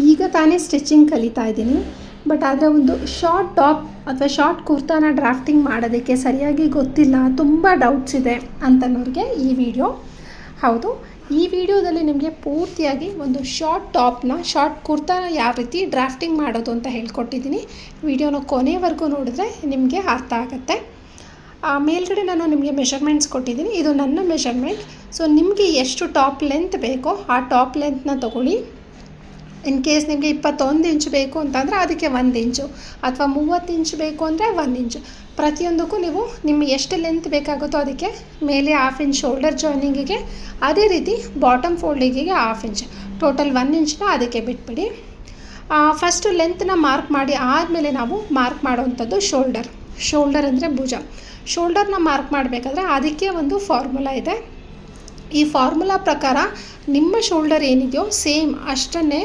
ಈಗ ತಾನೇ ಸ್ಟಿಚಿಂಗ್ ಕಲಿತಾ ಇದ್ದೀನಿ. ಬಟ್ ಆದರೆ ಒಂದು ಶಾರ್ಟ್ ಟಾಪ್ ಅಥವಾ ಶಾರ್ಟ್ ಕುರ್ತಾನ ಡ್ರಾಫ್ಟಿಂಗ್ ಮಾಡೋದಕ್ಕೆ ಸರಿಯಾಗಿ ಗೊತ್ತಿಲ್ಲ, ತುಂಬ ಡೌಟ್ಸ್ ಇದೆ ಅಂತನೋರಿಗೆ ಈ ವಿಡಿಯೋ. ಹೌದು, ಈ ವಿಡಿಯೋದಲ್ಲಿ ನಿಮಗೆ ಪೂರ್ತಿಯಾಗಿ ಒಂದು ಶಾರ್ಟ್ ಕುರ್ತಾನ ಯಾವ ರೀತಿ ಡ್ರಾಫ್ಟಿಂಗ್ ಮಾಡೋದು ಅಂತ ಹೇಳ್ಕೊಟ್ಟಿದ್ದೀನಿ. ವಿಡಿಯೋನ ಕೊನೆವರೆಗೂ ನೋಡಿದ್ರೆ ನಿಮಗೆ ಅರ್ಥ ಆಗುತ್ತೆ. ಮೇಲ್ಗಡೆ ನಾನು ನಿಮಗೆ ಮೆಷರ್ಮೆಂಟ್ಸ್ ಕೊಟ್ಟಿದ್ದೀನಿ. ಇದು ನನ್ನ ಮೆಷರ್ಮೆಂಟ್. ಸೊ ನಿಮಗೆ ಎಷ್ಟು ಟಾಪ್ ಲೆಂತ್ ಬೇಕೋ ಆ ಟಾಪ್ ಲೆಂತ್ನ ತೊಗೊಳ್ಳಿ. ಇನ್ ಕೇಸ್ ನಿಮಗೆ 21 ಇಂಚ್ ಬೇಕು ಅಂತಂದರೆ ಅದಕ್ಕೆ 1 ಇಂಚು, ಅಥವಾ 30 ಇಂಚ್ ಬೇಕು ಅಂದರೆ 1 ಇಂಚು. ಪ್ರತಿಯೊಂದಕ್ಕೂ ನೀವು ನಿಮಗೆ ಎಷ್ಟು ಲೆಂತ್ ಬೇಕಾಗುತ್ತೋ ಅದಕ್ಕೆ ಮೇಲೆ 1/2 ಇಂಚ್ ಶೋಲ್ಡರ್ ಜಾಯ್ನಿಂಗಿಗೆ, ಅದೇ ರೀತಿ ಬಾಟಮ್ ಫೋಲ್ಡಿಂಗಿಗೆ 1/2 ಇಂಚ್, ಟೋಟಲ್ 1 ಇಂಚನ್ನ ಅದಕ್ಕೆ ಬಿಟ್ಬಿಡಿ. ಫಸ್ಟು ಲೆಂತ್ನ ಮಾರ್ಕ್ ಮಾಡಿ ಆದಮೇಲೆ ನಾವು ಮಾರ್ಕ್ ಮಾಡೋವಂಥದ್ದು ಶೋಲ್ಡರ್ ಅಂದರೆ ಭುಜ. ಶೋಲ್ಡರ್ನ ಮಾರ್ಕ್ ಮಾಡಬೇಕಾದ್ರೆ ಅದಕ್ಕೆ ಒಂದು ಫಾರ್ಮುಲಾ ಇದೆ. ಈ ಫಾರ್ಮುಲಾ ಪ್ರಕಾರ ನಿಮ್ಮ ಶೋಲ್ಡರ್ ಏನಿದೆಯೋ ಸೇಮ್ ಅಷ್ಟನ್ನೇ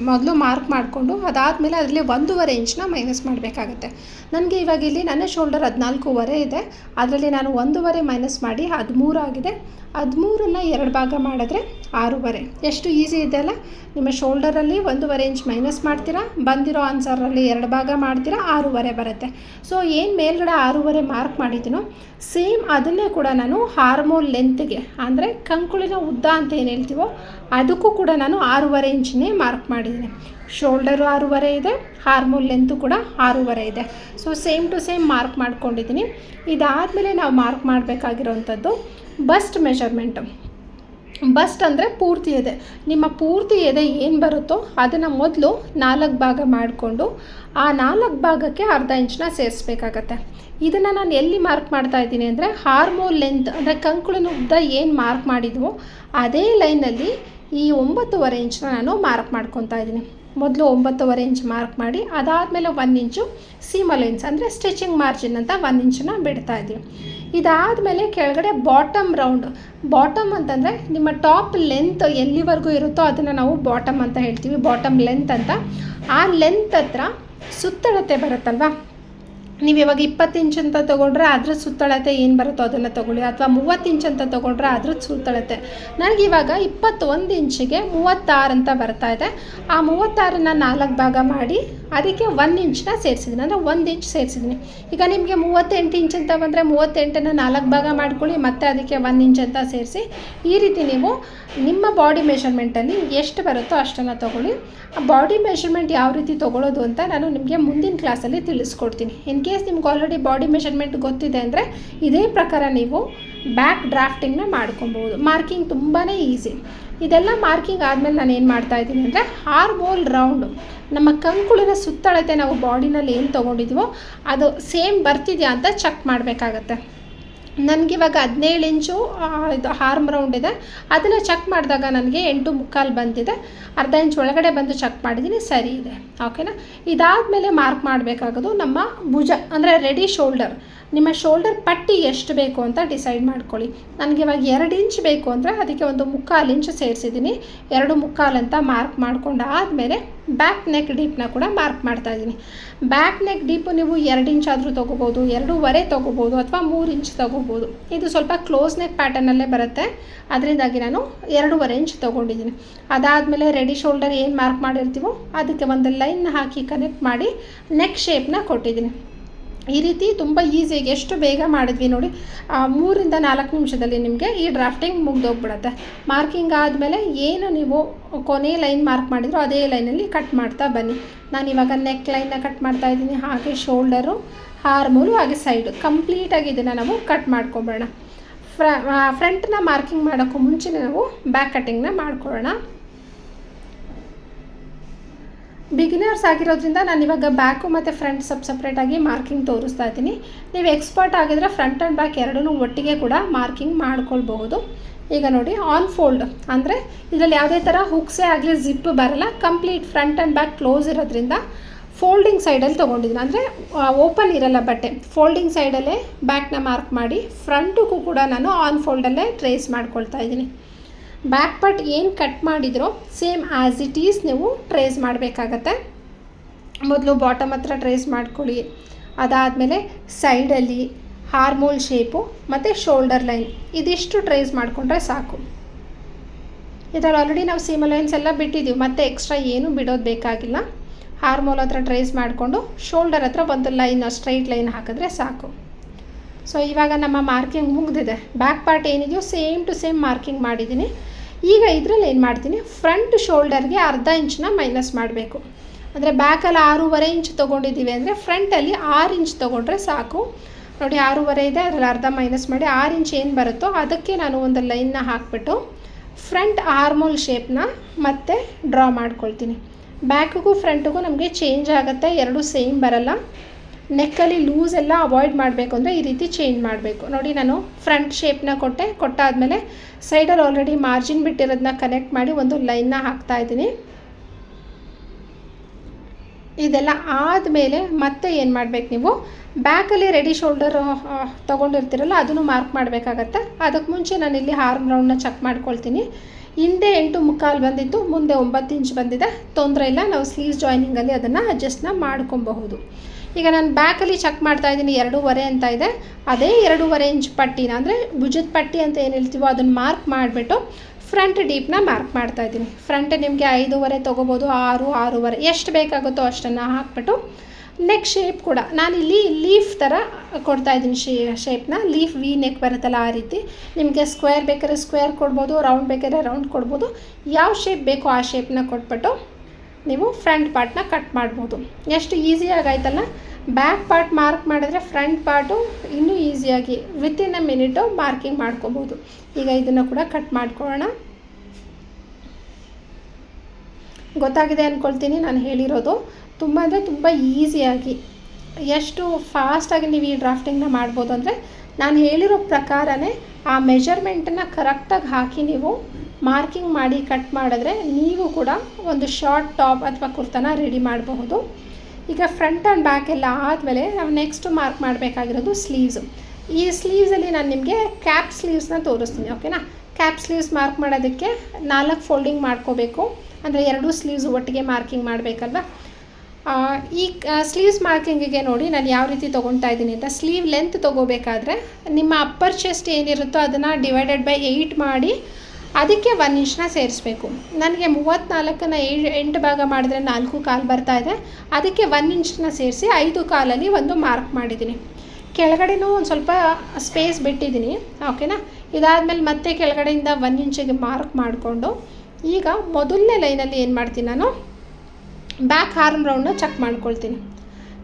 ಮೊದಲು ಮಾರ್ಕ್ ಮಾಡಿಕೊಂಡು ಅದಾದಮೇಲೆ ಅದರಲ್ಲಿ 1.5 ಇಂಚನ್ನ ಮೈನಸ್ ಮಾಡಬೇಕಾಗತ್ತೆ. ನನಗೆ ಇವಾಗ ಇಲ್ಲಿ ನನ್ನ ಶೋಲ್ಡರ್ 14.5 ಇದೆ. ಅದರಲ್ಲಿ ನಾನು 1.5 ಮೈನಸ್ ಮಾಡಿ 13 ಆಗಿದೆ. 13ನ್ನು 2 ಭಾಗ ಮಾಡಿದ್ರೆ 6.5. ಎಷ್ಟು ಈಸಿ ಇದೆ ಅಲ್ಲ. ನಿಮ್ಮ ಶೋಲ್ಡರಲ್ಲಿ 1.5 ಇಂಚ್ ಮೈನಸ್ ಮಾಡ್ತೀರಾ, ಬಂದಿರೋ ಆನ್ಸರಲ್ಲಿ 2 ಭಾಗ ಮಾಡ್ತೀರಾ, 6.5 ಬರುತ್ತೆ. ಸೊ ಏನು ಮೇಲ್ಗಡೆ 6.5 ಮಾರ್ಕ್ ಮಾಡಿದ್ದೀನೋ ಸೇಮ್ ಅದನ್ನೇ ಕೂಡ ನಾನು ಹಾರ್ಮೋಲ್ ಲೆಂತ್ಗೆ, ಅಂದರೆ ಕಂಕುಳಿನ ಉದ್ದ ಅಂತ ಏನು ಹೇಳ್ತೀವೋ ಅದಕ್ಕೂ ಕೂಡ ನಾನು 6.5 ಇಂಚನ್ನೇ ಮಾರ್ಕ್ ಮಾಡಿದ್ದೀನಿ. ಶೋಲ್ಡರು 6.5 ಇದೆ, ಹಾರ್ಮೋಲ್ ಲೆಂತು ಕೂಡ 6.5 ಇದೆ. So same to same mark ಮಾಡ್ಕೊಂಡಿದ್ದೀನಿ. ಇದಾದಮೇಲೆ ನಾವು ಮಾರ್ಕ್ ಮಾಡಬೇಕಾಗಿರೋವಂಥದ್ದು ಬಸ್ಟ್ ಮೆಷರ್ಮೆಂಟು. ಬಸ್ಟ್ ಅಂದರೆ ಪೂರ್ತಿ ಎದೆ. ನಿಮ್ಮ ಪೂರ್ತಿ ಎದೆ ಏನು ಬರುತ್ತೋ ಅದನ್ನು ಮೊದಲು 4 ಭಾಗ ಮಾಡಿಕೊಂಡು ಆ 4 ಭಾಗಕ್ಕೆ 1/2 ಇಂಚನ್ನ ಸೇರಿಸ್ಬೇಕಾಗತ್ತೆ. ಇದನ್ನು ನಾನು ಎಲ್ಲಿ ಮಾರ್ಕ್ ಮಾಡ್ತಾ ಇದ್ದೀನಿ ಅಂದರೆ ಹಾರ್ಮೋಲ್ ಲೆಂತ್, ಅಂದರೆ ಕಂಕುಳಿನ ಉದ್ದ ಏನು ಮಾರ್ಕ್ ಮಾಡಿದ್ವೋ ಅದೇ ಲೈನಲ್ಲಿ ಈ 9.5 ಇಂಚನ್ನ ನಾನು ಮಾರ್ಕ್ ಮಾಡ್ಕೊತಾ ಇದ್ದೀನಿ. ಮೊದಲು 9.5 ಇಂಚ್ ಮಾರ್ಕ್ ಮಾಡಿ ಅದಾದಮೇಲೆ 1 ಇಂಚು ಸೀಮ್ ಅಲೈನ್ಸ್ ಅಂದರೆ ಸ್ಟಿಚಿಂಗ್ ಮಾರ್ಜಿನ್ ಅಂತ 1 ಇಂಚನ್ನ ಬಿಡ್ತಾ ಇದ್ದೀವಿ. ಇದಾದಮೇಲೆ ಕೆಳಗಡೆ ಬಾಟಮ್ ಅಂತಂದರೆ ನಿಮ್ಮ ಟಾಪ್ ಲೆಂತ್ ಎಲ್ಲಿವರೆಗೂ ಇರುತ್ತೋ ಅದನ್ನು ನಾವು ಬಾಟಮ್ ಅಂತ ಹೇಳ್ತೀವಿ, ಬಾಟಮ್ ಲೆಂತ್ ಅಂತ. ಆ ಲೆಂತ್ ಹತ್ರ ಸುತ್ತಳತೆ ಬರುತ್ತಲ್ವ, ನೀವು ಇವಾಗ 20 ಇಂಚ್ ಅಂತ ತೊಗೊಂಡ್ರೆ ಅದ್ರ ಸುತ್ತಳತೆ ಏನು ಬರುತ್ತೋ ಅದನ್ನು ತೊಗೊಳ್ಳಿ, ಅಥವಾ 30 ಇಂಚ್ ಅಂತ ತೊಗೊಂಡ್ರೆ ಅದ್ರದ್ದು ಸುತ್ತಳತೆ. ನನಗಿವಾಗ 21 ಇಂಚಿಗೆ 36 ಅಂತ ಬರ್ತಾ ಇದೆ. ಆ 36ನ್ನು 4 ಭಾಗ ಮಾಡಿ ಅದಕ್ಕೆ 1 ಇಂಚನ್ನ ಸೇರಿಸಿದ್ದೀನಿ, ಅಂದರೆ 1 ಇಂಚ್ ಸೇರಿಸಿದ್ದೀನಿ. ಈಗ ನಿಮಗೆ 38 ಇಂಚ್ ಅಂತ ಬಂದರೆ 38ನ್ನು 4 ಭಾಗ ಮಾಡ್ಕೊಳ್ಳಿ, ಮತ್ತು ಅದಕ್ಕೆ 1 ಇಂಚ್ ಅಂತ ಸೇರಿಸಿ. ಈ ರೀತಿ ನೀವು ನಿಮ್ಮ ಬಾಡಿ ಮೆಷರ್ಮೆಂಟಲ್ಲಿ ಎಷ್ಟು ಬರುತ್ತೋ ಅಷ್ಟನ್ನು ತೊಗೊಳ್ಳಿ. ಆ ಬಾಡಿ ಮೆಷರ್ಮೆಂಟ್ ಯಾವ ರೀತಿ ತೊಗೊಳ್ಳೋದು ಅಂತ ನಾನು ನಿಮಗೆ ಮುಂದಿನ ಕ್ಲಾಸಲ್ಲಿ ತಿಳಿಸ್ಕೊಡ್ತೀನಿ. ಇನ್ ಕೇಸ್ ನಿಮ್ಗೆ ಆಲ್ರೆಡಿ ಬಾಡಿ ಮೆಷರ್ಮೆಂಟ್ ಗೊತ್ತಿದೆ ಅಂದರೆ ಇದೇ ಪ್ರಕಾರ ನೀವು ಬ್ಯಾಕ್ ಡ್ರಾಫ್ಟಿಂಗ್ನ ಮಾಡ್ಕೊಬೋದು. ಮಾರ್ಕಿಂಗ್ ತುಂಬಾ ಈಸಿ. ಇದೆಲ್ಲ ಮಾರ್ಕಿಂಗ್ ಆದಮೇಲೆ ನಾನು ಏನು ಮಾಡ್ತಾಯಿದ್ದೀನಿ ಅಂದರೆ ಹಾರ್ಮೋಲ್ ರೌಂಡು, ನಮ್ಮ ಕಂಕುಳಿನ ಸುತ್ತಳತೆ ನಾವು ಬಾಡಿನಲ್ಲಿ ಏನು ತೊಗೊಂಡಿದ್ದೀವೋ ಅದು ಸೇಮ್ ಬರ್ತಿದೆಯಾ ಅಂತ ಚೆಕ್ ಮಾಡಬೇಕಾಗತ್ತೆ. ನನಗಿವಾಗ 17 ಇಂಚು ಇದು ಹಾರ್ಮ್ ರೌಂಡ್ ಇದೆ. ಅದನ್ನು ಚೆಕ್ ಮಾಡಿದಾಗ ನನಗೆ 8.25 ಬಂದಿದೆ. 1/2 ಇಂಚ್ ಒಳಗಡೆ ಬಂದು ಚೆಕ್ ಮಾಡಿದ್ದೀನಿ, ಸರಿ ಇದೆ. ಓಕೆನಾ. ಇದಾದಮೇಲೆ ಮಾರ್ಕ್ ಮಾಡಬೇಕಾಗೋದು ನಮ್ಮ ಭುಜ, ಅಂದರೆ ರೆಡಿ ಶೋಲ್ಡರ್. ನಿಮ್ಮ ಶೋಲ್ಡರ್ ಪಟ್ಟಿ ಎಷ್ಟು ಬೇಕು ಅಂತ ಡಿಸೈಡ್ ಮಾಡ್ಕೊಳ್ಳಿ. ನನಗೆ ಇವಾಗ 2 ಇಂಚ್ ಬೇಕು ಅಂದರೆ ಅದಕ್ಕೆ ಒಂದು 3/4 ಇಂಚ್ ಸೇರಿಸಿದ್ದೀನಿ. 2.25 ಅಂತ ಮಾರ್ಕ್ ಮಾಡ್ಕೊಂಡು ಆದಮೇಲೆ ಬ್ಯಾಕ್ ನೆಕ್ ಡೀಪ್ನ ಕೂಡ ಮಾರ್ಕ್ ಮಾಡ್ತಾಯಿದ್ದೀನಿ. ಬ್ಯಾಕ್ ನೆಕ್ ಡೀಪು ನೀವು 2 ಇಂಚ್ ಆದರೂ ತೊಗೋಬೋದು, 2.5 ತೊಗೋಬೋದು, ಅಥವಾ 3 ಇಂಚ್ ತೊಗೋಬೋದು. ಇದು ಸ್ವಲ್ಪ ಕ್ಲೋಸ್ ನೆಕ್ ಪ್ಯಾಟರ್ನಲ್ಲೇ ಬರುತ್ತೆ, ಅದರಿಂದಾಗಿ ನಾನು 2.5 ಇಂಚ್ ತೊಗೊಂಡಿದ್ದೀನಿ. ಅದಾದಮೇಲೆ ರೆಡಿ ಶೋಲ್ಡರ್ ಏನು ಮಾರ್ಕ್ ಮಾಡಿರ್ತೀವೋ ಅದಕ್ಕೆ ಒಂದು ಲೈನ್ ಹಾಕಿ ಕನೆಕ್ಟ್ ಮಾಡಿ ನೆಕ್ ಶೇಪ್ನ ಕೊಟ್ಟಿದ್ದೀನಿ. ಈ ರೀತಿ ತುಂಬ ಈಸಿಯಾಗಿ ಎಷ್ಟು ಬೇಗ ಮಾಡಿದ್ವಿ ನೋಡಿ. 3 ಇಂದ 4 ನಿಮಿಷದಲ್ಲಿ ನಿಮಗೆ ಈ ಡ್ರಾಫ್ಟಿಂಗ್ ಮುಗ್ದೋಗ್ಬಿಡುತ್ತೆ. ಮಾರ್ಕಿಂಗ್ ಆದಮೇಲೆ ಏನು ನೀವು ಕೊನೆ ಲೈನ್ ಮಾರ್ಕ್ ಮಾಡಿದ್ರು ಅದೇ ಲೈನಲ್ಲಿ ಕಟ್ ಮಾಡ್ತಾ ಬನ್ನಿ. ನಾನಿವಾಗ ನೆಕ್ ಲೈನ್ನ ಕಟ್ ಮಾಡ್ತಾಯಿದ್ದೀನಿ, ಹಾಗೆ ಶೋಲ್ಡರು, ಹಾರ್ಮೋಲು, ಹಾಗೆ ಸೈಡು ಕಂಪ್ಲೀಟಾಗಿ ಇದನ್ನು ನಾವು ಕಟ್ ಮಾಡ್ಕೊಬೇಡ. ಫ್ರಂಟ್ನ ಮಾರ್ಕಿಂಗ್ ಮಾಡೋಕ್ಕೂ ಮುಂಚೆ ನಾವು ಬ್ಯಾಕ್ ಕಟ್ಟಿಂಗ್ನ ಮಾಡ್ಕೊಳ್ಳೋಣ. ಬಿಗಿನರ್ಸ್ ಆಗಿರೋದ್ರಿಂದ ನಾನು ಇವಾಗ ಬ್ಯಾಕು ಮತ್ತು ಫ್ರಂಟ್ ಸಪ್ರೇಟಾಗಿ ಮಾರ್ಕಿಂಗ್ ತೋರಿಸ್ತಾ ಇದ್ದೀನಿ. ನೀವು ಎಕ್ಸ್ಪರ್ಟ್ ಆಗಿದ್ರೆ ಫ್ರಂಟ್ ಆ್ಯಂಡ್ ಬ್ಯಾಕ್ ಎರಡೂ ಒಟ್ಟಿಗೆ ಕೂಡ ಮಾರ್ಕಿಂಗ್ ಮಾಡ್ಕೊಳ್ಬಹುದು. ಈಗ ನೋಡಿ, ಆನ್ ಫೋಲ್ಡ್ ಅಂದರೆ ಇದರಲ್ಲಿ ಯಾವುದೇ ಥರ ಹುಕ್ಸೇ ಆಗಲಿ ಜಿಪ್ ಬರಲ್ಲ. Complete front and back close ಇರೋದ್ರಿಂದ ಫೋಲ್ಡಿಂಗ್ ಸೈಡಲ್ಲಿ ತೊಗೊಂಡಿದ್ದೀನಿ, ಅಂದರೆ ಓಪನ್ ಇರಲ್ಲ ಬಟ್ಟೆ. ಫೋಲ್ಡಿಂಗ್ ಸೈಡಲ್ಲೇ ಬ್ಯಾಕ್ನ ಮಾರ್ಕ್ ಮಾಡಿ ಫ್ರಂಟಿಗೂ ಕೂಡ ನಾನು ಆನ್ ಫೋಲ್ಡಲ್ಲೇ ಟ್ರೇಸ್ ಮಾಡ್ಕೊಳ್ತಾ ಇದ್ದೀನಿ. ಬ್ಯಾಕ್ ಪಾರ್ಟ್ ಏನು ಕಟ್ ಮಾಡಿದ್ರೋ ಸೇಮ್ ಆ್ಯಸ್ ಇಟ್ ಈಸ್ ನೀವು ಟ್ರೇಸ್ ಮಾಡಬೇಕಾಗತ್ತೆ. ಮೊದಲು ಬಾಟಮ್ ಹತ್ರ ಟ್ರೇಸ್ ಮಾಡ್ಕೊಳ್ಳಿ. ಅದಾದಮೇಲೆ ಸೈಡಲ್ಲಿ ಹಾರ್ಮೋಲ್ ಶೇಪು ಮತ್ತು ಶೋಲ್ಡರ್ ಲೈನ್ ಇದಿಷ್ಟು ಟ್ರೇಸ್ ಮಾಡಿಕೊಂಡ್ರೆ ಸಾಕು. ಇದರಲ್ಲಿ ಆಲ್ರೆಡಿ ನಾವು ಸೀಮ್ ಅಲೈನ್ಸ್ ಎಲ್ಲ ಬಿಟ್ಟಿದ್ದೀವಿ, ಮತ್ತು ಎಕ್ಸ್ಟ್ರಾ ಏನೂ ಬಿಡೋದು ಬೇಕಾಗಿಲ್ಲ. ಆರ್ಮೋಲ್ ಹತ್ರ ಟ್ರೇಸ್ ಮಾಡಿಕೊಂಡು ಶೋಲ್ಡರ್ ಹತ್ರ ಒಂದು ಲೈನ್ ಸ್ಟ್ರೈಟ್ ಲೈನ್ ಹಾಕಿದ್ರೆ ಸಾಕು. ಸೊ ಇವಾಗ ನಮ್ಮ ಮಾರ್ಕಿಂಗ್ ಮುಗಿದಿದೆ. ಬ್ಯಾಕ್ ಪಾರ್ಟ್ ಏನಿದೆಯೋ ಸೇಮ್ ಟು ಸೇಮ್ ಮಾರ್ಕಿಂಗ್ ಮಾಡಿದ್ದೀನಿ. ಈಗ ಇದರಲ್ಲಿ ಏನು ಮಾಡ್ತೀನಿ, ಫ್ರಂಟ್ ಶೋಲ್ಡರ್ಗೆ ಅರ್ಧ ಇಂಚನ್ನ ಮೈನಸ್ ಮಾಡಬೇಕು. ಅಂದರೆ ಬ್ಯಾಕಲ್ಲಿ 6.5 ಇಂಚ್ ತೊಗೊಂಡಿದ್ದೀವಿ ಅಂದರೆ ಫ್ರಂಟಲ್ಲಿ 6 ಇಂಚ್ ತೊಗೊಂಡ್ರೆ ಸಾಕು. ನೋಡಿ 6.5 ಇದೆ, ಅದರಲ್ಲಿ ಅರ್ಧ ಮೈನಸ್ ಮಾಡಿ 6 ಇಂಚ್ ಏನು ಬರುತ್ತೋ ಅದಕ್ಕೆ ನಾನು ಒಂದು ಲೈನ್ನ ಹಾಕಿಬಿಟ್ಟು ಫ್ರಂಟ್ ಆರ್ಮೋಲ್ ಶೇಪ್ನ ಮತ್ತೆ ಡ್ರಾ ಮಾಡ್ಕೊಳ್ತೀನಿ. ಬ್ಯಾಕಿಗೂ ಫ್ರಂಟಿಗೂ ನಮಗೆ ಚೇಂಜ್ ಆಗುತ್ತೆ, ಎರಡೂ ಸೇಮ್ ಬರಲ್ಲ. ನೆಕ್ಕಲ್ಲಿ ಲೂಸ್ ಎಲ್ಲ ಅವಾಯ್ಡ್ ಮಾಡಬೇಕು ಅಂದರೆ ಈ ರೀತಿ ಚೇಂಜ್ ಮಾಡಬೇಕು. ನೋಡಿ ನಾನು ಫ್ರಂಟ್ ಶೇಪ್ನ ಕೊಟ್ಟಾದಮೇಲೆ ಸೈಡಲ್ಲಿ ಆಲ್ರೆಡಿ ಮಾರ್ಜಿನ್ ಬಿಟ್ಟಿರೋದನ್ನ ಕನೆಕ್ಟ್ ಮಾಡಿ ಒಂದು ಲೈನ್ನ ಹಾಕ್ತಾಯಿದ್ದೀನಿ. ಇದೆಲ್ಲ ಆದಮೇಲೆ ಮತ್ತೆ ಏನು ಮಾಡಬೇಕು, ನೀವು ಬ್ಯಾಕಲ್ಲಿ ರೆಡಿ ಶೋಲ್ಡರ್ ತೊಗೊಂಡಿರ್ತೀರಲ್ಲ ಅದನ್ನು ಮಾರ್ಕ್ ಮಾಡಬೇಕಾಗತ್ತೆ. ಅದಕ್ಕೆ ಮುಂಚೆ ನಾನಿಲ್ಲಿ ಆರ್ಮ್ ರೌಂಡನ್ನ ಚೆಕ್ ಮಾಡ್ಕೊಳ್ತೀನಿ. ಹಿಂದೆ 8.25 ಬಂದಿತ್ತು, ಮುಂದೆ 9 ಇಂಚ್ ಬಂದಿದೆ, ತೊಂದರೆ ಇಲ್ಲ. ನಾವು ಸ್ಲೀವ್ಸ್ ಜಾಯ್ನಿಂಗಲ್ಲಿ ಅದನ್ನು ಅಡ್ಜಸ್ಟ್ನ ಮಾಡ್ಕೊಬಹುದು. ಈಗ ನಾನು ಬ್ಯಾಕಲ್ಲಿ ಚೆಕ್ ಮಾಡ್ತಾಯಿದ್ದೀನಿ, 2.5 ಅಂತ ಇದೆ. ಅದೇ 2.5 ಇಂಚ್ ಪಟ್ಟಿನ ಅಂದರೆ ಭುಜದ ಪಟ್ಟಿ ಅಂತ ಏನು ಹೇಳ್ತೀವೋ ಅದನ್ನು ಮಾರ್ಕ್ ಮಾಡಿಬಿಟ್ಟು ಫ್ರಂಟ್ ಡೀಪ್ನ ಮಾರ್ಕ್ ಮಾಡ್ತಾಯಿದ್ದೀನಿ. ಫ್ರಂಟ್ ನಿಮಗೆ 5.5 ತೊಗೋಬೋದು, 6, 6.5 ಎಷ್ಟು ಬೇಕಾಗುತ್ತೋ ಅಷ್ಟನ್ನು ಹಾಕ್ಬಿಟ್ಟು ನೆಕ್ ಶೇಪ್ ಕೂಡ ನಾನಿಲ್ಲಿ ಲೀಫ್ ಥರ ಕೊಡ್ತಾಯಿದ್ದೀನಿ. ಶೇಪ್ನ ಲೀಫ್ ವಿ ನೆಕ್ ಬರುತ್ತಲ್ಲ ಆ ರೀತಿ. ನಿಮಗೆ ಸ್ಕ್ವೇರ್ ಬೇಕಾದ್ರೆ ಸ್ಕ್ವೇರ್ ಕೊಡ್ಬೋದು, ರೌಂಡ್ ಬೇಕಾದ್ರೆ ರೌಂಡ್ ಕೊಡ್ಬೋದು. ಯಾವ ಶೇಪ್ ಬೇಕೋ ಆ ಶೇಪ್ನ ಕೊಟ್ಬಿಟ್ಟು ನೀವು ಫ್ರಂಟ್ ಪಾರ್ಟ್ನ ಕಟ್ ಮಾಡ್ಬೋದು. ಎಷ್ಟು ಈಸಿಯಾಗಾಯ್ತಲ್ಲ. ಬ್ಯಾಕ್ ಪಾರ್ಟ್ ಮಾರ್ಕ್ ಮಾಡಿದ್ರೆ ಫ್ರಂಟ್ ಪಾರ್ಟು ಇನ್ನೂ ಈಸಿಯಾಗಿ ವಿತಿನ್ ಅ ಮಿನಿಟು ಮಾರ್ಕಿಂಗ್ ಮಾಡ್ಕೋಬೋದು. ಈಗ ಇದನ್ನು ಕೂಡ ಕಟ್ ಮಾಡ್ಕೊಳ್ಳೋಣ. ಗೊತ್ತಾಗಿದೆ ಅಂದ್ಕೊಳ್ತೀನಿ ನಾನು ಹೇಳಿರೋದು. ತುಂಬ ಅಂದರೆ ತುಂಬ ಈಸಿಯಾಗಿ ಎಷ್ಟು ಫಾಸ್ಟಾಗಿ ನೀವು ಈ ಡ್ರಾಫ್ಟಿಂಗ್ನ ಮಾಡ್ಬೋದು ಅಂದರೆ ನಾನು ಹೇಳಿರೋ ಪ್ರಕಾರನೇ ಆ ಮೆಜರ್ಮೆಂಟನ್ನು ಕರೆಕ್ಟಾಗಿ ಹಾಕಿ ನೀವು ಮಾರ್ಕಿಂಗ್ ಮಾಡಿ ಕಟ್ ಮಾಡಿದ್ರೆ ನೀವು ಕೂಡ ಒಂದು ಶಾರ್ಟ್ ಟಾಪ್ ಅಥವಾ ಕುರ್ತಾನ ರೆಡಿ ಮಾಡಬಹುದು. ಈಗ ಫ್ರಂಟ್ ಆ್ಯಂಡ್ ಬ್ಯಾಕ್ ಎಲ್ಲ ಆದಮೇಲೆ ನಾವು ನೆಕ್ಸ್ಟು ಮಾರ್ಕ್ ಮಾಡಬೇಕಾಗಿರೋದು ಸ್ಲೀವ್ಸು. ಈ ಸ್ಲೀವ್ಸಲ್ಲಿ ನಾನು ನಿಮಗೆ ಕ್ಯಾಪ್ ಸ್ಲೀವ್ಸ್ನ ತೋರಿಸ್ತೀನಿ, ಓಕೆನಾ. ಕ್ಯಾಪ್ ಸ್ಲೀವ್ಸ್ ಮಾರ್ಕ್ ಮಾಡೋದಕ್ಕೆ 4 ಫೋಲ್ಡಿಂಗ್ ಮಾಡ್ಕೋಬೇಕು. ಅಂದರೆ 2 ಸ್ಲೀವ್ಸ್ ಒಟ್ಟಿಗೆ ಮಾರ್ಕಿಂಗ್ ಮಾಡಬೇಕಲ್ವ. ಈ ಸ್ಲೀವ್ಸ್ ಮಾರ್ಕಿಂಗಿಗೆ ನೋಡಿ ನಾನು ಯಾವ ರೀತಿ ತೊಗೊತಾ ಇದ್ದೀನಿ ಅಂತ. ಸ್ಲೀವ್ ಲೆಂತ್ ತೊಗೋಬೇಕಾದ್ರೆ ನಿಮ್ಮ ಅಪ್ಪರ್ ಚೆಸ್ಟ್ ಏನಿರುತ್ತೋ ಅದನ್ನು ಡಿವೈಡೆಡ್ ಬೈ 8 ಮಾಡಿ ಅದಕ್ಕೆ 1 ಇಂಚ್ನ ಸೇರಿಸ್ಬೇಕು. ನನಗೆ 34ನ 8 ಭಾಗ ಮಾಡಿದ್ರೆ 4 ಕಾಲು ಬರ್ತಾಯಿದೆ. ಅದಕ್ಕೆ 1 ಇಂಚನ್ನ ಸೇರಿಸಿ 5 ಕಾಲಲ್ಲಿ ಒಂದು ಮಾರ್ಕ್ ಮಾಡಿದ್ದೀನಿ. ಕೆಳಗಡೆನೂ ಒಂದು ಸ್ವಲ್ಪ ಸ್ಪೇಸ್ ಬಿಟ್ಟಿದ್ದೀನಿ, ಓಕೆನಾ. ಇದಾದಮೇಲೆ ಮತ್ತೆ ಕೆಳಗಡೆಯಿಂದ 1 ಇಂಚಿಗೆ ಮಾರ್ಕ್ ಮಾಡಿಕೊಂಡು ಈಗ ಮೊದಲನೇ ಲೈನಲ್ಲಿ ಏನು ಮಾಡ್ತೀನಿ, ನಾನು ಬ್ಯಾಕ್ ಆರ್ಮ್ ರೌಂಡನ್ನ ಚೆಕ್ ಮಾಡ್ಕೊಳ್ತೀನಿ.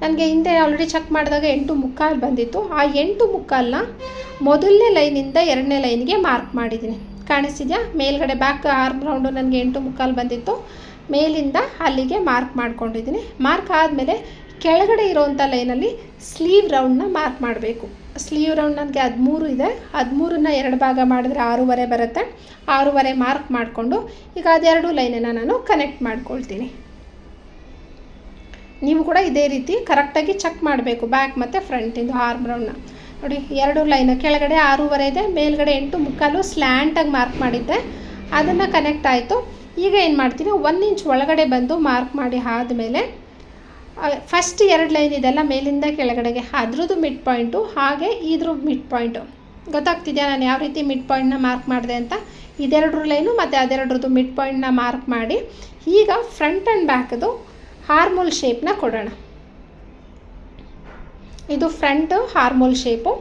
ನನಗೆ ಹಿಂದೆ ಆಲ್ರೆಡಿ ಚೆಕ್ ಮಾಡಿದಾಗ 8.25 ಬಂದಿತ್ತು. ಆ 8.25ನ ಮೊದಲನೇ ಲೈನಿಂದ 2ನೇ ಲೈನ್ಗೆ ಮಾರ್ಕ್ ಮಾಡಿದ್ದೀನಿ. ಕಾಣಿಸ್ತಿದೆಯಾ? ಮೇಲ್ಗಡೆ ಬ್ಯಾಕ್ ಆರ್ಮ್ ರೌಂಡು ನನಗೆ 8.25 ಬಂದಿತ್ತು, ಮೇಲಿಂದ ಅಲ್ಲಿಗೆ ಮಾರ್ಕ್ ಮಾಡ್ಕೊಂಡಿದ್ದೀನಿ. ಮಾರ್ಕ್ ಆದಮೇಲೆ ಕೆಳಗಡೆ ಇರೋವಂಥ ಲೈನಲ್ಲಿ ಸ್ಲೀವ್ ರೌಂಡನ್ನ ಮಾರ್ಕ್ ಮಾಡಬೇಕು. ಸ್ಲೀವ್ ರೌಂಡ್ ನನಗೆ 13 ಇದೆ. 13ನ 2 ಭಾಗ ಮಾಡಿದ್ರೆ 6.5 ಬರುತ್ತೆ. 6.5 ಮಾರ್ಕ್ ಮಾಡಿಕೊಂಡು ಈಗ ಅದೆರಡು ಲೈನನ್ನು ನಾನು ಕನೆಕ್ಟ್ ಮಾಡ್ಕೊಳ್ತೀನಿ. ನೀವು ಕೂಡ ಇದೇ ರೀತಿ ಕರೆಕ್ಟಾಗಿ ಚೆಕ್ ಮಾಡಬೇಕು ಬ್ಯಾಕ್ ಮತ್ತು ಫ್ರಂಟಿಂದು ಆರ್ಮ್ ರೌಂಡನ್ನ. ನೋಡಿ 2 ಲೈನ್ ಕೆಳಗಡೆ 6.5 ಇದೆ, ಮೇಲ್ಗಡೆ 8.25 ಸ್ಲ್ಯಾಂಟಾಗಿ ಮಾರ್ಕ್ ಮಾಡಿದ್ದೆ, ಅದನ್ನು ಕನೆಕ್ಟ್ ಆಯಿತು. ಈಗ ಏನು ಮಾಡ್ತೀನಿ, 1 ಇಂಚ್ ಒಳಗಡೆ ಬಂದು ಮಾರ್ಕ್ ಮಾಡಿ ಆದಮೇಲೆ ಫಸ್ಟ್ 2 ಲೈನ್ ಇದೆಲ್ಲ ಮೇಲಿಂದ ಕೆಳಗಡೆಗೆ ಅದ್ರದ್ದು ಮಿಡ್ ಪಾಯಿಂಟು ಹಾಗೆ ಇದ್ರ ಮಿಡ್ ಪಾಯಿಂಟು ಗೊತ್ತಾಗ್ತಿದೆಯಾ ನಾನು ಯಾವ ರೀತಿ ಮಿಡ್ ಪಾಯಿಂಟ್ನ ಮಾರ್ಕ್ ಮಾಡಿದೆ ಅಂತ. ಇದೆರಡು ಲೈನು ಮತ್ತು ಅದೆರಡ್ರದ್ದು ಮಿಡ್ ಪಾಯಿಂಟ್ನ ಮಾರ್ಕ್ ಮಾಡಿ ಈಗ ಫ್ರಂಟ್ ಆ್ಯಂಡ್ ಬ್ಯಾಕ್ದು ಹಾರ್ಮೋಲ್ ಶೇಪ್ನ ಕೊಡೋಣ. ಇದು ಫ್ರಂಟ್ ಹಾರ್ಮೋಲ್ ಶೇಪು.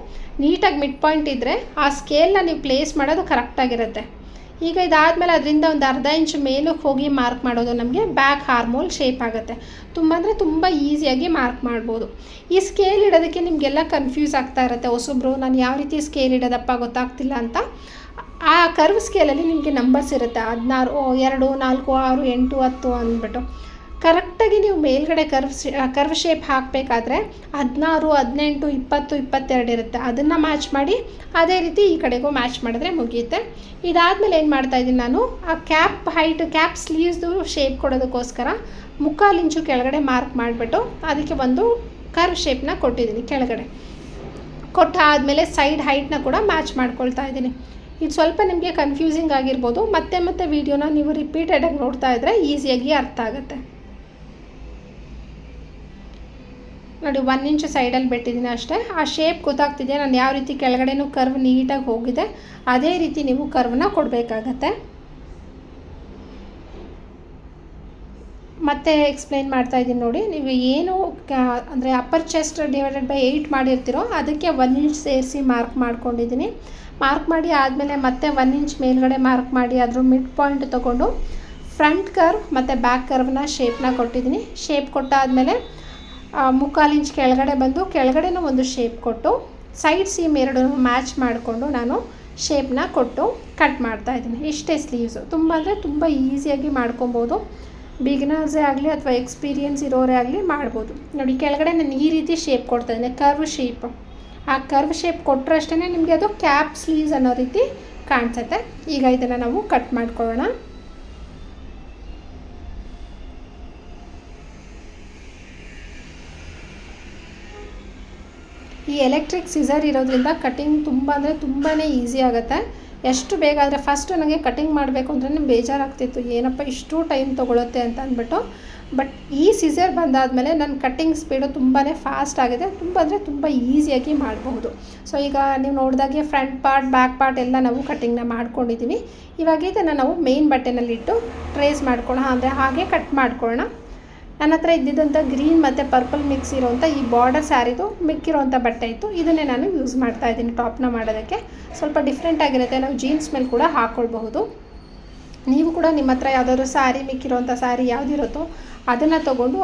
ನೀಟಾಗಿ ಮಿಡ್ ಪಾಯಿಂಟ್ ಇದ್ದರೆ ಆ ಸ್ಕೇಲ್ನ ನೀವು ಪ್ಲೇಸ್ ಮಾಡೋದು ಕರೆಕ್ಟಾಗಿರುತ್ತೆ. ಈಗ ಇದಾದಮೇಲೆ ಅದರಿಂದ ಒಂದು ಅರ್ಧ ಇಂಚ್ ಮೇಲಕ್ಕೆ ಹೋಗಿ ಮಾರ್ಕ್ ಮಾಡೋದು ನಮಗೆ ಬ್ಯಾಕ್ ಹಾರ್ಮೋಲ್ ಶೇಪ್ ಆಗುತ್ತೆ. ತುಂಬ ಅಂದರೆ ತುಂಬ ಈಸಿಯಾಗಿ ಮಾರ್ಕ್ ಮಾಡ್ಬೋದು. ಈ ಸ್ಕೇಲ್ ಇಡೋದಕ್ಕೆ ನಿಮಗೆಲ್ಲ ಕನ್ಫ್ಯೂಸ್ ಆಗ್ತಾ ಇರುತ್ತೆ ಹೊಸಬ್ರು, ನಾನು ಯಾವ ರೀತಿ ಸ್ಕೇಲ್ ಇಡೋದಪ್ಪ ಗೊತ್ತಾಗ್ತಿಲ್ಲ ಅಂತ. ಆ ಕರ್ವ್ ಸ್ಕೇಲಲ್ಲಿ ನಿಮಗೆ ನಂಬರ್ಸ್ ಇರುತ್ತೆ 16, 2, 4, 6, 8, 10 ಅಂದ್ಬಿಟ್ಟು. ಕರೆಕ್ಟಾಗಿ ನೀವು ಮೇಲ್ಗಡೆ ಕರ್ವ್ ಶೇಪ್ ಹಾಕಬೇಕಾದ್ರೆ 16, 18, 20, 22 ಇರುತ್ತೆ. ಅದನ್ನು ಮ್ಯಾಚ್ ಮಾಡಿ ಅದೇ ರೀತಿ ಈ ಕಡೆಗೂ ಮ್ಯಾಚ್ ಮಾಡಿದ್ರೆ ಮುಗಿಯುತ್ತೆ. ಇದಾದಮೇಲೆ ಏನು ಮಾಡ್ತಾಯಿದ್ದೀನಿ ನಾನು, ಆ ಕ್ಯಾಪ್ ಹೈಟ್ ಕ್ಯಾಪ್ ಸ್ಲೀವ್ಸ್ದು ಶೇಪ್ ಕೊಡೋದಕ್ಕೋಸ್ಕರ 3/4 ಇಂಚು ಕೆಳಗಡೆ ಮಾರ್ಕ್ ಮಾಡಿಬಿಟ್ಟು ಅದಕ್ಕೆ ಒಂದು ಕರ್ವ್ ಶೇಪ್ನ ಕೊಟ್ಟಿದ್ದೀನಿ. ಕೆಳಗಡೆ ಕೊಟ್ಟಾದಮೇಲೆ ಸೈಡ್ ಹೈಟ್ನ ಕೂಡ ಮ್ಯಾಚ್ ಮಾಡ್ಕೊಳ್ತಾ ಇದ್ದೀನಿ. ಇದು ಸ್ವಲ್ಪ ನಿಮಗೆ ಕನ್ಫ್ಯೂಸಿಂಗ್ ಆಗಿರ್ಬೋದು. ಮತ್ತೆ ವೀಡಿಯೋನ ನೀವು ರಿಪೀಟೆಡಾಗಿ ನೋಡ್ತಾ ಇದ್ದರೆ ಈಸಿಯಾಗಿ ಅರ್ಥ ಆಗುತ್ತೆ. ನೋಡಿ 1 ಇಂಚ್ ಸೈಡಲ್ಲಿ ಬಿಟ್ಟಿದ್ದೀನಿ ಅಷ್ಟೇ. ಆ ಶೇಪ್ ಗೊತ್ತಾಗ್ತಿದೆ ನಾನು ಯಾವ ರೀತಿ ಕೆಳಗಡೆನೂ ಕರ್ವ್ ನೀಟಾಗಿ ಹೋಗಿದೆ, ಅದೇ ರೀತಿ ನೀವು ಕರ್ವ್ನ ಕೊಡಬೇಕಾಗತ್ತೆ. ಮತ್ತೆ ಎಕ್ಸ್ಪ್ಲೈನ್ ಮಾಡ್ತಾ ಇದ್ದೀನಿ ನೋಡಿ. ನೀವು ಏನು ಅಂದರೆ ಅಪ್ಪರ್ ಚೆಸ್ಟ್ /8 ಮಾಡಿರ್ತೀರೋ ಅದಕ್ಕೆ 1 ಇಂಚ್ ಸೇರಿಸಿ ಮಾರ್ಕ್ ಮಾಡ್ಕೊಂಡಿದ್ದೀನಿ. ಮಾರ್ಕ್ ಮಾಡಿ ಆದಮೇಲೆ ಮತ್ತೆ 1 ಇಂಚ್ ಮೇಲ್ಗಡೆ ಮಾರ್ಕ್ ಮಾಡಿ ಅದ್ರ ಮಿಡ್ ಪಾಯಿಂಟ್ ತೊಗೊಂಡು ಫ್ರಂಟ್ ಕರ್ವ್ ಮತ್ತು ಬ್ಯಾಕ್ ಕರ್ವ್ನ ಶೇಪ್ನ ಕೊಟ್ಟಿದ್ದೀನಿ. ಶೇಪ್ ಕೊಟ್ಟಾದಮೇಲೆ 3/4 ಇಂಚ್ ಕೆಳಗಡೆ ಬಂದು ಕೆಳಗಡೆನೂ ಒಂದು ಶೇಪ್ ಕೊಟ್ಟು ಸೈಡ್ ಸೀಮ್ ಎರಡು ಮ್ಯಾಚ್ ಮಾಡಿಕೊಂಡು ನಾನು ಶೇಪ್ನ ಕೊಟ್ಟು ಕಟ್ ಮಾಡ್ತಾಯಿದ್ದೀನಿ. ಇಷ್ಟೇ ಸ್ಲೀವ್ಸು. ತುಂಬ ಅಂದರೆ ತುಂಬ ಈಸಿಯಾಗಿ ಮಾಡ್ಕೊಬೋದು. ಬಿಗಿನರ್ಸೇ ಆಗಲಿ ಅಥವಾ ಎಕ್ಸ್ಪೀರಿಯನ್ಸ್ ಇರೋರೇ ಆಗಲಿ ಮಾಡ್ಬೋದು. ನೋಡಿ ಕೆಳಗಡೆ ನಾನು ಈ ರೀತಿ ಶೇಪ್ ಕೊಡ್ತಾಯಿದ್ದೀನಿ, ಕರ್ವ್ ಶೇಪ್. ಆ ಕರ್ವ್ ಶೇಪ್ ಕೊಟ್ಟರಷ್ಟೇ ನಿಮಗೆ ಅದು ಕ್ಯಾಪ್ ಸ್ಲೀವ್ಸ್ ಅನ್ನೋ ರೀತಿ ಕಾಣಿಸುತ್ತೆ. ಈಗ ಇದನ್ನು ನಾವು ಕಟ್ ಮಾಡ್ಕೊಳ್ಳೋಣ. ಈ ಎಲೆಕ್ಟ್ರಿಕ್ ಸಿಸರ್ ಇರೋದ್ರಿಂದ ಕಟಿಂಗ್ ತುಂಬ ಅಂದರೆ ತುಂಬಾ ಈಸಿ ಆಗುತ್ತೆ. ಎಷ್ಟು ಬೇಗ ಆದರೆ ಫಸ್ಟು ನನಗೆ ಕಟಿಂಗ್ ಮಾಡಬೇಕು ಅಂದ್ರೆ ಬೇಜಾರಾಗ್ತಿತ್ತು, ಏನಪ್ಪ ಇಷ್ಟು ಟೈಮ್ ತೊಗೊಳುತ್ತೆ ಅಂತ ಅಂದ್ಬಿಟ್ಟು. ಬಟ್ ಈ ಸಿಸರ್ ಬಂದಾದಮೇಲೆ ನನ್ನ ಕಟ್ಟಿಂಗ್ ಸ್ಪೀಡು ತುಂಬಾ ಫಾಸ್ಟ್ ಆಗಿದೆ. ತುಂಬ ಅಂದರೆ ತುಂಬ ಈಸಿಯಾಗಿ ಮಾಡಬಹುದು. ಸೊ ಈಗ ನೀವು ನೋಡಿದಾಗೆ ಫ್ರಂಟ್ ಪಾರ್ಟ್ ಬ್ಯಾಕ್ ಪಾರ್ಟ್ ಎಲ್ಲ ನಾವು ಕಟ್ಟಿಂಗ್ನ ಮಾಡ್ಕೊಂಡಿದ್ದೀವಿ. ಇವಾಗ ಇದನ್ನು ನಾವು ಮೇನ್ ಬಟ್ಟೆನಲ್ಲಿಟ್ಟು ಟ್ರೇಸ್ ಮಾಡ್ಕೊಳ್ಳೋಣ, ಅಂದರೆ ಹಾಗೆ ಕಟ್ ಮಾಡ್ಕೊಳ್ಳೋಣ. ನನ್ನ ಹತ್ರ ಇದ್ದಿದ್ದಂಥ ಗ್ರೀನ್ ಮತ್ತು ಪರ್ಪಲ್ ಮಿಕ್ಸ್ ಇರೋವಂಥ ಈ ಬಾರ್ಡರ್ ಸ್ಯಾರಿದು ಮಿಕ್ಕಿರೋವಂಥ ಬಟ್ಟೆ ಇತ್ತು. ಇದನ್ನೇ ನಾನು ಯೂಸ್ ಮಾಡ್ತಾಯಿದ್ದೀನಿ ಟಾಪ್ನ ಮಾಡೋದಕ್ಕೆ. ಸ್ವಲ್ಪ ಡಿಫ್ರೆಂಟ್ ಆಗಿರುತ್ತೆ, ನಾವು ಜೀನ್ಸ್ ಮೇಲೆ ಕೂಡ ಹಾಕ್ಕೊಳ್ಬಹುದು. ನೀವು ಕೂಡ ನಿಮ್ಮ ಹತ್ರ ಯಾವುದಾದ್ರು ಸ್ಯಾರಿ ಮಿಕ್ಕಿರೋವಂಥ ಸ್ಯಾರಿ ಯಾವುದಿರುತ್ತೋ ಅದನ್ನು ತೊಗೊಂಡು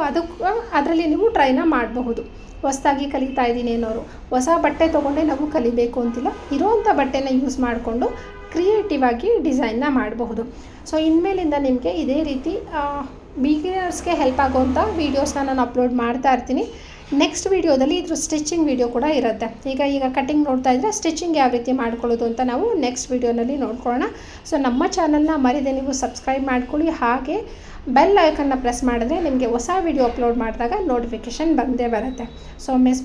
ಅದರಲ್ಲಿ ನೀವು ಟ್ರೈನ ಮಾಡಬಹುದು. ಹೊಸದಾಗಿ ಕಲಿತಾ ಇದ್ದೀನಿ ಅನ್ನೋರು ಹೊಸ ಬಟ್ಟೆ ತೊಗೊಂಡೇ ನಾವು ಕಲಿಬೇಕು ಅಂತಿಲ್ಲ, ಇರೋವಂಥ ಬಟ್ಟೆನ ಯೂಸ್ ಮಾಡಿಕೊಂಡು ಕ್ರಿಯೇಟಿವ್ ಆಗಿ ಡಿಸೈನ್ನ ಮಾಡಬಹುದು. ಸೊ ಇನ್ಮೇಲಿಂದ ನಿಮಗೆ ಇದೇ ರೀತಿ ಬಿಗಿನರ್ಸ್ಗೆ ಹೆಲ್ಪ್ ಆಗೋವಂಥ ವೀಡಿಯೋಸ್ನ ನಾನು ಅಪ್ಲೋಡ್ ಮಾಡ್ತಾ ಇರ್ತೀನಿ. ನೆಕ್ಸ್ಟ್ ವೀಡಿಯೋದಲ್ಲಿ ಇದ್ರ ಸ್ಟಿಚಿಂಗ್ ವೀಡಿಯೋ ಕೂಡ ಇರುತ್ತೆ. ಈಗ ಕಟಿಂಗ್ ನೋಡ್ತಾ ಇದ್ದರೆ ಸ್ಟಿಚಿಂಗ್ ಯಾವ ರೀತಿ ಮಾಡ್ಕೊಳ್ಳೋದು ಅಂತ ನಾವು ನೆಕ್ಸ್ಟ್ ವೀಡಿಯೋನಲ್ಲಿ ನೋಡ್ಕೊಳ್ಳೋಣ. ಸೊ ನಮ್ಮ ಚಾನಲ್ನ ಮರಿದೆ ನೀವು ಸಬ್ಸ್ಕ್ರೈಬ್ ಮಾಡ್ಕೊಳ್ಳಿ. ಹಾಗೆ ಬೆಲ್ ಐಕನ್ನ ಪ್ರೆಸ್ ಮಾಡಿದ್ರೆ ನಿಮಗೆ ಹೊಸ ವೀಡಿಯೋ ಅಪ್ಲೋಡ್ ಮಾಡಿದಾಗ ನೋಟಿಫಿಕೇಷನ್ ಬಂದೇ ಬರುತ್ತೆ. ಸೊ ಮಿಸ್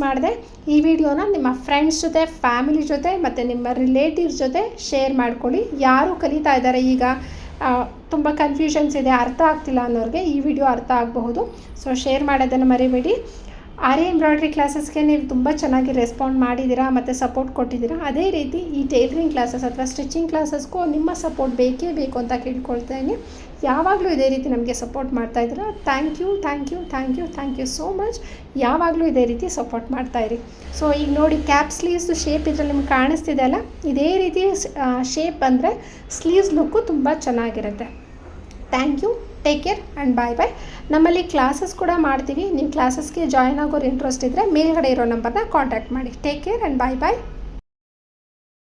ಮಾಡದೆ ಈ ವಿಡಿಯೋನ ನಿಮ್ಮ ಫ್ರೆಂಡ್ಸ್ ಜೊತೆ, ಫ್ಯಾಮಿಲಿ ಜೊತೆ ಮತ್ತು ನಿಮ್ಮ ರಿಲೇಟಿವ್ಸ್ ಜೊತೆ ಶೇರ್ ಮಾಡ್ಕೊಳ್ಳಿ. ಯಾರು ಕಲಿತಾ ಇದ್ದಾರೆ ಈಗ ತುಂಬ ಕನ್ಫ್ಯೂಷನ್ಸ್ ಇದೆ, ಅರ್ಥ ಆಗ್ತಿಲ್ಲ ಅನ್ನೋರಿಗೆ ಈ ವಿಡಿಯೋ ಅರ್ಥ ಆಗಬಹುದು. ಸೊ ಶೇರ್ ಮಾಡೋದನ್ನು ಮರಿಬೇಡಿ. ಆರಿ ಎಂಬ್ರಾಯ್ಡ್ರಿ ಕ್ಲಾಸಸ್ಗೆ ನೀವು ತುಂಬ ಚೆನ್ನಾಗಿ ರೆಸ್ಪಾಂಡ್ ಮಾಡಿದ್ದೀರಾ ಮತ್ತು ಸಪೋರ್ಟ್ ಕೊಟ್ಟಿದ್ದೀರಾ. ಅದೇ ರೀತಿ ಈ ಟೈಲರಿಂಗ್ ಕ್ಲಾಸಸ್ ಅಥವಾ ಸ್ಟಿಚಿಂಗ್ ಕ್ಲಾಸಸ್ಗೂ ನಿಮ್ಮ ಸಪೋರ್ಟ್ ಬೇಕೇ ಬೇಕು ಅಂತ ಕೇಳ್ಕೊಳ್ತೇನೆ. ಯಾವಾಗಲೂ ಇದೇ ರೀತಿ ನಮಗೆ ಸಪೋರ್ಟ್ ಮಾಡ್ತಾಯಿದ್ದೀರಾ. Thank you so much. ಯಾವಾಗಲೂ ಇದೇ ರೀತಿ ಸಪೋರ್ಟ್ ಮಾಡ್ತಾಯಿರಿ. ಸೊ ಈಗ ನೋಡಿ ಕ್ಯಾಪ್ ಸ್ಲೀವ್ಸ್ದು ಶೇಪ್ ಇದರಲ್ಲಿ ನಿಮ್ಗೆ ಕಾಣಿಸ್ತಿದೆ ಅಲ್ಲ, ಇದೇ ರೀತಿ ಶೇಪ್ ಬಂದರೆ ಸ್ಲೀವ್ಸ್ ಲುಕ್ಕು ತುಂಬ ಚೆನ್ನಾಗಿರುತ್ತೆ. Thank you, take care and bye. ನಮ್ಮಲ್ಲಿ ಕ್ಲಾಸಸ್ ಕೂಡ ಮಾಡ್ತೀವಿ. ನೀವು ಕ್ಲಾಸಸ್ಗೆ ಜಾಯ್ನ್ ಆಗೋರು ಇಂಟ್ರೆಸ್ಟ್ ಇದ್ದರೆ ಮೇಲ್ಗಡೆ ಇರೋ ನಂಬರ್ನ ಕಾಂಟ್ಯಾಕ್ಟ್ ಮಾಡಿ. Take care and bye.